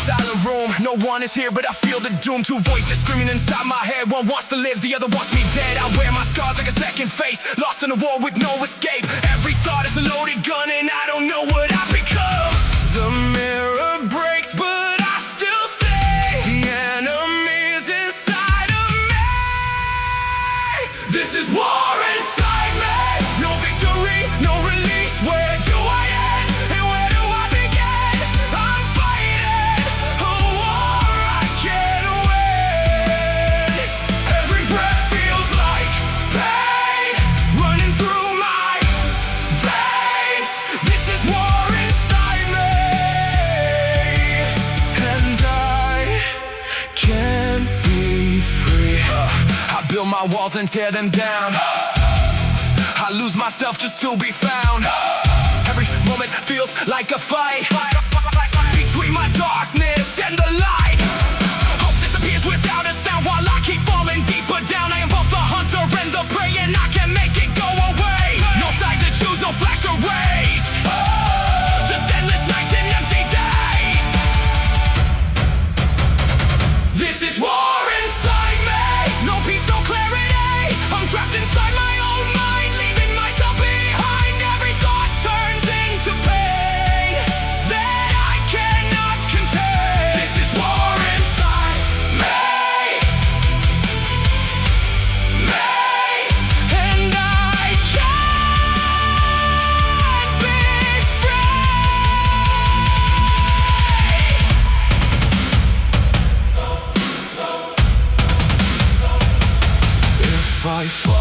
silent room, no one is here but I feel the doom. Two voices screaming inside my head, one wants to live, the other wants me dead. I wear my scars like a second face, lost in a war with no escape. Every thought is a loaded gun and I don't know what I become. The mirror breaks but I still say the enemy's inside of me. This is war inside me. No victory, no release. Where do I end and where do I begin? I'm fighting a war I can't win. Every breath feels like pain running through my veins. This is war inside me, and I can't be free. I build my walls and tear them down. I lose myself just to be found. Every moment feels like a fight between my darkness and the light. Hope disappears without a sound while I keep falling deeper down. I am both the hunter and the prey, and I can make it go away. No side to choose, no flash to raise. Just endless nights and empty days. This is war inside me. No peace, no clarity. I'm trapped inside my own mind, leaving myself behind. Every thought turns into pain that I cannot contain. This is war inside me, and I can't be free. If I fall